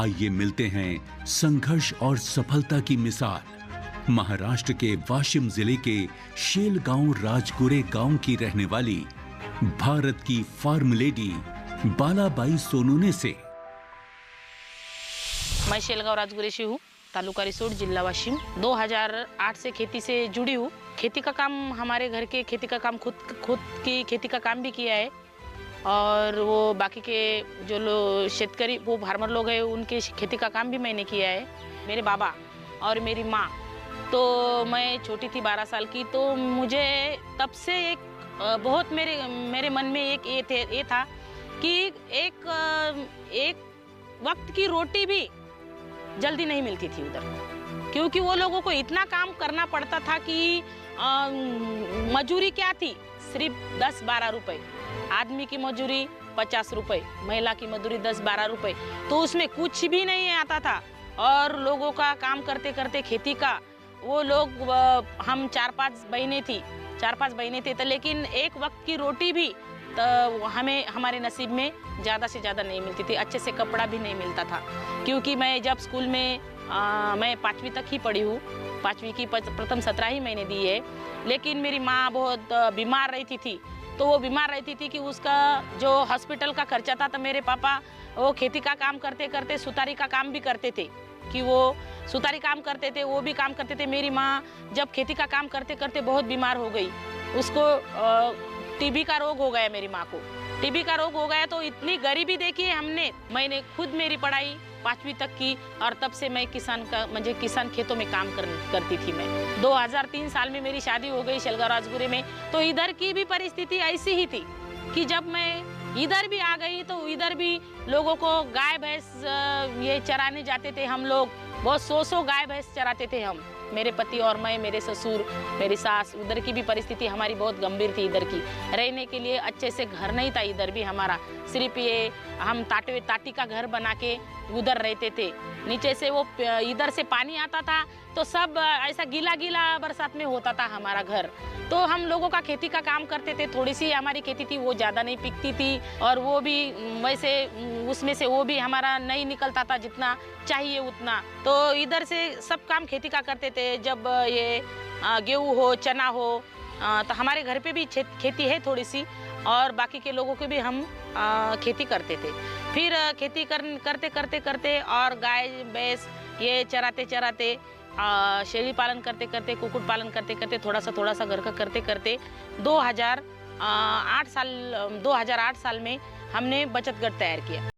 आइए मिलते हैं संघर्ष और सफलता की मिसाल महाराष्ट्र के वाशिम जिले के शेलगांव राजगुरे गांव की रहने वाली भारत की फार्म लेडी बालाबाई सोनूने से। मैं शेलगांव राजगुरे से हूँ, तालुका रिसोड, जिला वाशिम। 2008 से खेती से जुड़ी हूँ। खेती का काम, हमारे घर के खेती का काम, खुद की खेती का काम भी किया है और वो बाकी के जो लोग शेतकरी, वो फार्मर लोग हैं, उनके खेती का काम भी मैंने किया है। मेरे बाबा और मेरी माँ, तो मैं छोटी थी 12 साल की, तो मुझे तब से एक बहुत मेरे मन में ये था कि एक वक्त की रोटी भी जल्दी नहीं मिलती थी उधर, क्योंकि वो लोगों को इतना काम करना पड़ता था कि मजूरी क्या थी, सिर्फ 10-12 रुपए, आदमी की मजूरी 50 रुपए, महिला की मजदूरी 10-12 रुपए, तो उसमें कुछ भी नहीं आता था। और लोगों का काम करते करते खेती का, वो लोग, हम 4-5 बहनें थे, तो लेकिन एक वक्त की रोटी भी तो हमें हमारे नसीब में ज़्यादा से ज़्यादा नहीं मिलती थी। अच्छे से कपड़ा भी नहीं मिलता था, क्योंकि मैं जब स्कूल में मैं 5वीं तक ही पढ़ी हूँ, 5वीं की प्रथम 17 ही महीने दी है। लेकिन मेरी माँ बहुत बीमार रहती थी, तो वो बीमार रहती थी कि उसका जो हॉस्पिटल का खर्चा था, तो मेरे पापा वो खेती का काम करते करते सुतारी का काम भी करते थे, कि वो सुतारी काम करते थे, वो भी काम करते थे। मेरी माँ जब खेती का काम करते करते बहुत बीमार हो गई, उसको टीबी का रोग हो गया। मेरी माँ को टीबी का रोग हो गया, तो इतनी गरीबी देखी है हमने। मैंने खुद मेरी पढ़ाई 5वीं तक की और तब से मैं किसान खेतों में काम करती थी। मैं 2003 साल में मेरी शादी हो गई शेलगांव राजगुरे में। तो इधर की भी परिस्थिति ऐसी ही थी कि जब मैं इधर भी आ गई, तो इधर भी लोगों को गाय भैंस ये चराने जाते थे हम लोग। बहुत 100 गाय भैंस चराते थे हम, मेरे पति और मैं, मेरे ससुर, मेरी सास। उधर की भी परिस्थिति हमारी बहुत गंभीर थी। इधर की रहने के लिए अच्छे से घर नहीं था इधर भी हमारा, सिर्फ ये हम ताटी का घर बना के उधर रहते थे। नीचे से वो इधर से पानी आता था, तो सब ऐसा गीला गीला बरसात में होता था हमारा घर। तो हम लोगों का खेती का काम करते थे, थोड़ी सी हमारी खेती थी, वो ज़्यादा नहीं पिकती थी, और वो भी वैसे उसमें से वो भी हमारा नहीं निकलता था जितना चाहिए उतना। तो इधर से सब काम खेती का करते थे। जब ये गेहूँ हो, चना हो, तो हमारे घर पे भी खेती है थोड़ी सी, और बाकी के लोगों के भी हम खेती करते थे। फिर खेती करते करते और गाय भैंस ये चराते शेळी पालन करते करते, कुक्कुट पालन करते करते, थोड़ा सा घर का करते करते 2008 साल में हमने बचत गट तैयार किया।